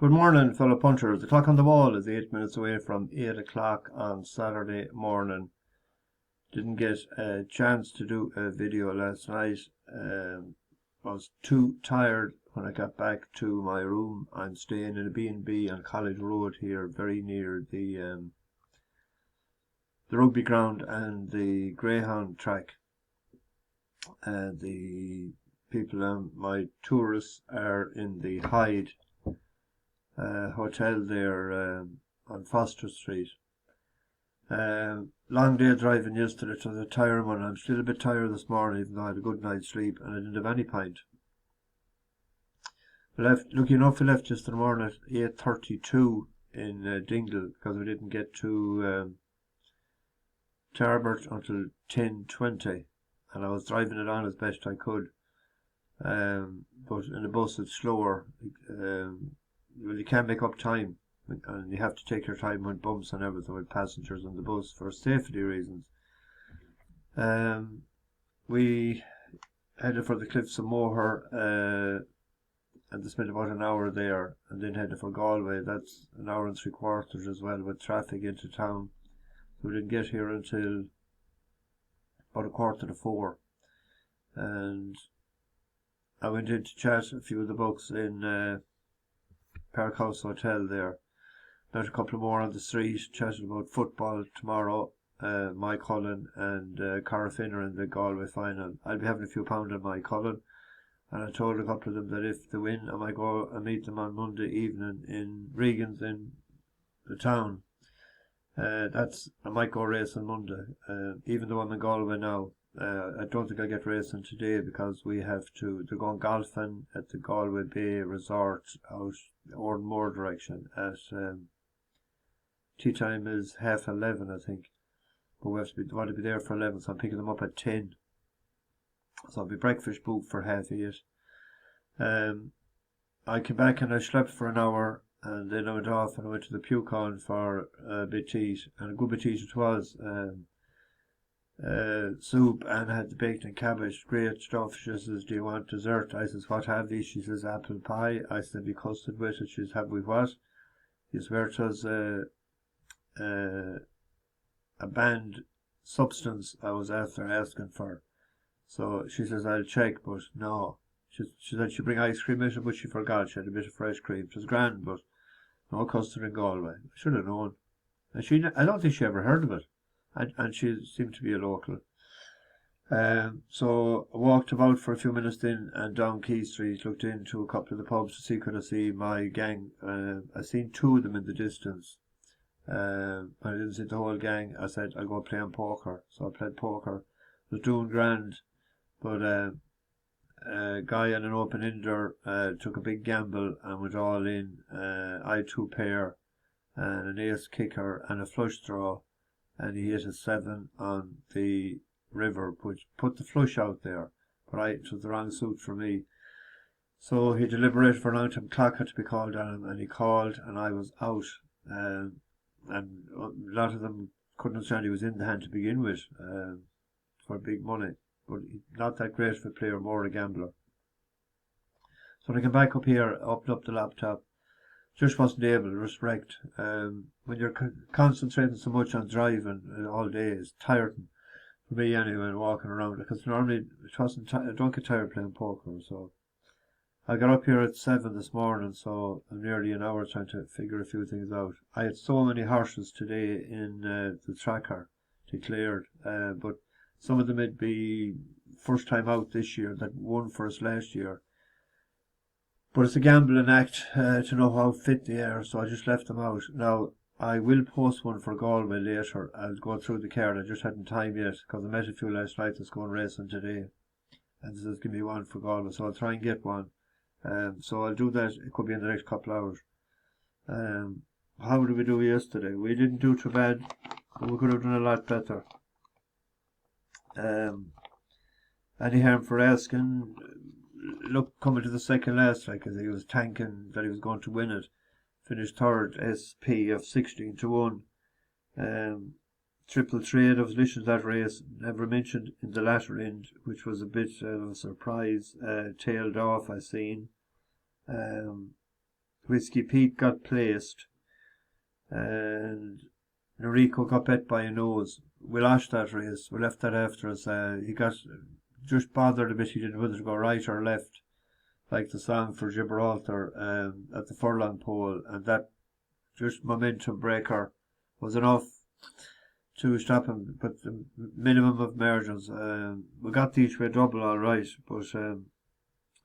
Good morning, fellow punchers. The clock on the wall is 8 minutes away from 8 o'clock on Saturday morning. Didn't get a chance to do a video last night. Was too tired when I got back to my room. I'm staying in a B&B on College Road here, very near the rugby ground and the Greyhound track. The people, my tourists, are in the Hyde hotel there on Foster Street. Long day driving yesterday. It was a tiring one. I'm still a bit tired this morning, even though I had a good night's sleep and I didn't have any pint. Lucky enough, we left yesterday morning at 8:32 in Dingle, because we didn't get to Tarbert until 10:20, and I was driving it on as best I could. But in the bus it's slower. Well, you can't make up time, and you have to take your time with bumps and everything with passengers on the bus for safety reasons. We headed for the Cliffs of Moher, and they spent about an hour there, and then headed for Galway. That's an hour and 3/4 as well, with traffic into town. So we didn't get here until about 3:45, and I went in to chat a few of the books in Park House Hotel there. Met a couple more on the street, chatted about football tomorrow. Mike Cullen and Corofin are in the Galway final. I'll be having a few pound on Mike Cullen, and I told a couple of them that if they win, I might go and meet them on Monday evening in Regan's in the town. I might go race on Monday, even though I'm in Galway now. I don't think I'll get racing today, because they're going golfing at the Galway Bay Resort out Oranmore direction at tea time is 11:30, I think, but we want to be there for 11, so I'm picking them up at 10, so I'll be breakfast booked for 8:30. I came back and I slept for an hour, and then I went off and I went to the Pucon for a bit to eat, and a good bit to eat it was. Soup, and had the bacon and cabbage. Great stuff. She says, "Do you want dessert?" I says, "What have you?" She says, "Apple pie." I said, "Be custard with it." She says, "Have we what?" He swear it was a banned substance I was after asking for. So she says, "I'll check," but no. She said she'd bring ice cream with her, but she forgot. She had a bit of fresh cream. It was grand, but no custard in Galway. I should have known. And I don't think she ever heard of it. And she seemed to be a local. So I walked about for a few minutes then, and down Quay Street, looked into a couple of the pubs to see could I see my gang. I seen two of them in the distance. When I didn't see the whole gang, I said I'll go play on poker. So I played poker. It was doing grand, but a guy on an open ender took a big gamble and went all in. I had 2 pair and an ace kicker and a flush draw, and he hit a 7 on the river, which put the flush out there, but it was the wrong suit for me. So he deliberated for a long time. Clock had to be called on him, and he called, and I was out. And a lot of them couldn't understand he was in the hand to begin with, for big money, but not that great of a player, more a gambler. So when I came back up here, opened up the laptop, just wasn't able to respect. When you're concentrating so much on driving all day, it's tiring for me anyway, walking around, because normally I don't get tired playing poker. So I got up here at 7 this morning, so I'm nearly an hour trying to figure a few things out. I had so many horses today in the tracker declared, but some of them would be first time out this year that won for us last year. But it's a gambling act to know how fit they are, so I just left them out. Now, I will post one for Galway later. I'll go through the card. I just hadn't time yet, because I met a few last night that's going racing today, and says give me one for Galway, so I'll try and get one. So I'll do that. It could be in the next couple of hours. How did we do yesterday? We didn't do too bad, but we could have done a lot better. Any harm for asking? Look, coming to the second last, like, as he was tanking that he was going to win it. Finished third, SP of 16-1. Triple trade, I was listening to that race, never mentioned in the latter end, which was a bit of a surprise. Tailed off, I seen. Whiskey Pete got placed, and Enrico got bet by a nose. We lost that race. We left that after us. He got just bothered a bit. He didn't know whether to go right or left, like the song for Gibraltar at the furlong pole, and that just momentum breaker was enough to stop him. But the minimum of margins. We got the each way double all right, but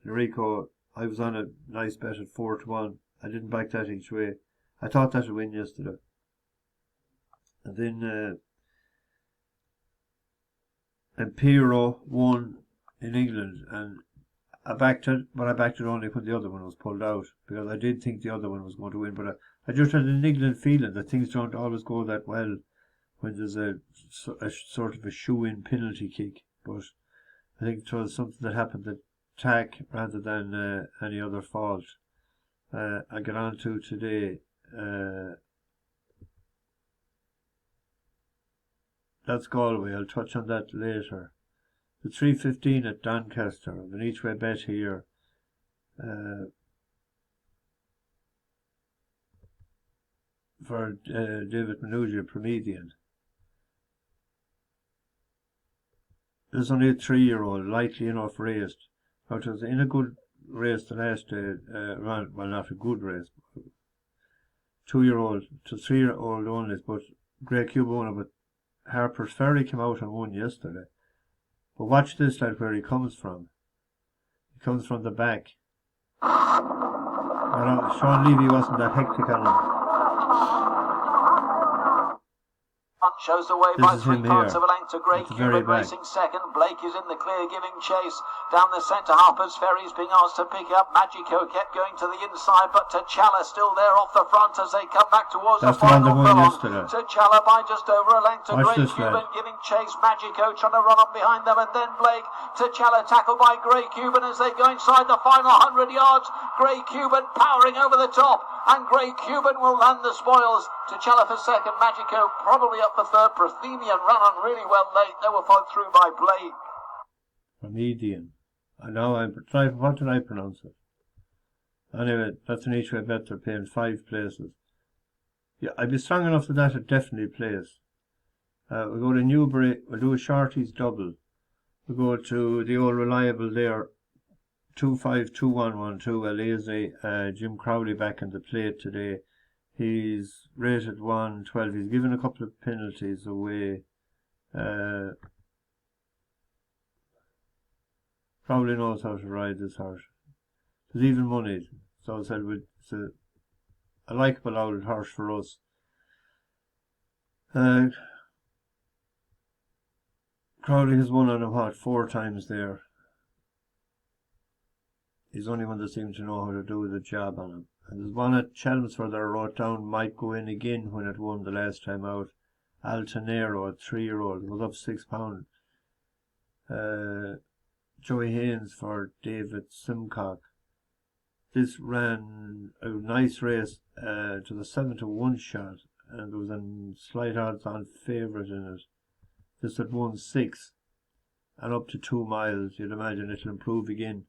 Enrico, I was on a nice bet at 4-1. I didn't back that each way. I thought that would win yesterday. And then Empiro won in England, and I backed it, but I backed it only when the other one was pulled out, because I did think the other one was going to win, but I just had an England feeling that things don't always go that well when there's a sort of a shoe-in penalty kick. But I think it was something that happened at tack rather than any other fault. I get on to today. That's Galway. I'll touch on that later. The 3:15 at Doncaster, an each way bet here. For David Manuglia, Promethan. There's only a 3-year-old, lightly enough raced. Now, it was in a good race the last day, well, not a good race. 2-year-old to 3-year-old only, but Grey Cubona, but Harper's Ferry came out and won yesterday. But watch this, lad, where he comes from. He comes from the back. Sean Levy wasn't that hectic on him. Shows the way by 3/4 of a length to Grey Cuban racing second. Blake is in the clear, giving chase down the centre. Harper's Ferry's being asked to pick up. Magico kept going to the inside, but T'Challa still there off the front as they come back towards the final furlong. T'Challa by just over a length to Grey Cuban, giving chase. Magico trying to run on behind them, and then Blake. T'Challa tackled by Grey Cuban as they go inside the final 100 yards. Grey Cuban powering over the top, and Grey Cuban will land the spoils. T'Challa for second, Magico probably up for third. Promethan ran on really well late. They were followed through by Blake. Promethan. I know, what did I pronounce it? Anyway, that's an each way bet. They're paying 5 places. Yeah, I'd be strong enough for that at definitely place. We'll go to Newbury, we'll do a shorties double. We'll go to the old reliable there, 2-5-2-1-1-2, Al Aasy, Jim Crowley back in the plate today. He's rated 112. He's given a couple of penalties away. Probably knows how to ride this horse. There's even money. So I said it's a likeable old horse for us. Crowley has won on him 4 times there. He's the only one that seems to know how to do the job on him. And there's one at Chelmsford that I wrote down might go in again when it won the last time out. Altanera, a 3-year-old, was up £6. Joey Haynes for David Simcock. This ran a nice race to the 7-1 shot, and there was a slight odds on favourite in it. This had won 6 and up to 2 miles. You'd imagine it'll improve again.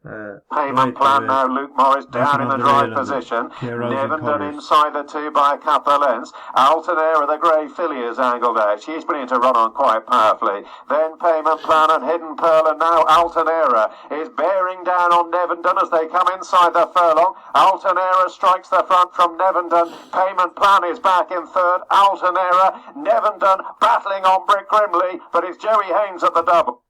Payment plan now. Luke Morris down in the drive position. Nevenden inside the 2 by a couple of lengths. Altanera, the grey filly, is angled out. She's beginning to run on quite powerfully. Then Payment plan and Hidden Pearl, and now Altanera is bearing down on Nevenden as they come inside the furlong. Altanera strikes the front from Nevenden. Payment plan is back in third. Altanera, Nevenden battling on Brick Grimley, but it's Joey Haynes at the double.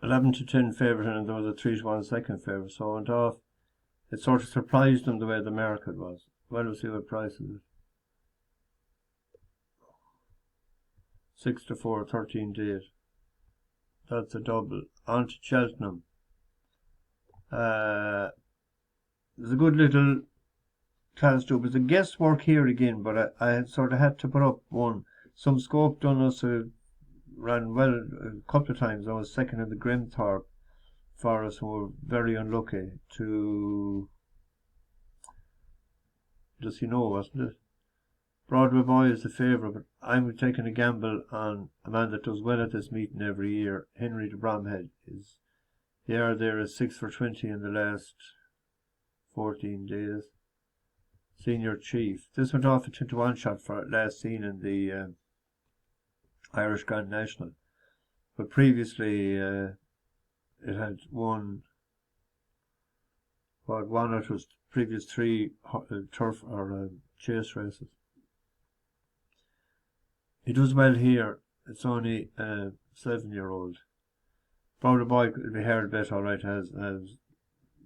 11-10 favourite, and there was a 3-1 second favourite, so I went off. It sort of surprised them the way the market was. Well, we'll see what price is it. 6-4, 13-8. That's a double. On to Cheltenham. There's a good little class too. There's a guesswork here again, but I had sort of had to put up one. Some scope done us ran well a couple of times. I was second in the Grimthorpe for us, who were very unlucky to, does he know, wasn't it? Broadway Boy is the favourite, but I'm taking a gamble on a man that does well at this meeting every year. Henry de Bromhead is, there is 6 for 20 in the last 14 days. Senior Chief. This went off into one shot for last seen in the Irish Grand National. But previously it had won out of previous 3 turf or chase races. He does well here. It's only a 7-year-old. Probably the boy could be heard a bit alright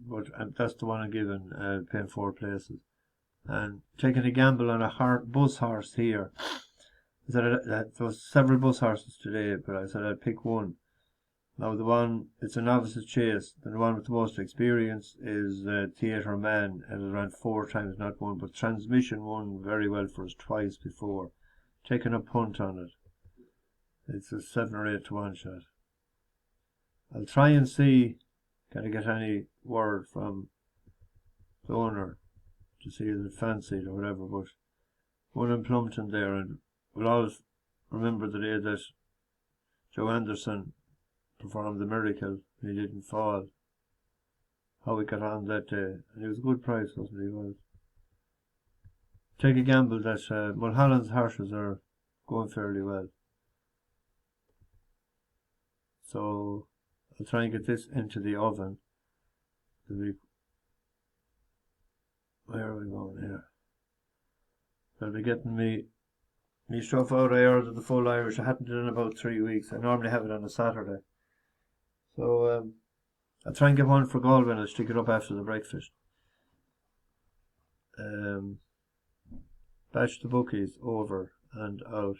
but that's the one I'm giving, paying 4 places. And taking a gamble on a bus horse here. I said there was several bus horses today, but I said I'd pick one. Now it's a novice's chase. The one with the most experience is Theatre Man, and it ran 4 times, not 1, but Transmission won very well for us twice before. Taking a punt on it. It's a 7 or 8 to 1 shot. I'll try and see, can I get any word from the owner to see if it's fancied or whatever, but one in Promethan there, and we'll always remember the day that Joe Anderson performed the miracle and he didn't fall. How we got on that day, and it was a good price, wasn't he? Was. Take a gamble that Mulholland's horses are going fairly well. So I'll try and get this into the oven. Where are we going here? I'll be getting me stuff out. I ordered the full Irish. I hadn't done it in about 3 weeks. I normally have it on a Saturday. So I'll try and get one for Galway and I'll stick it up after the breakfast. Batch the bookies over and out.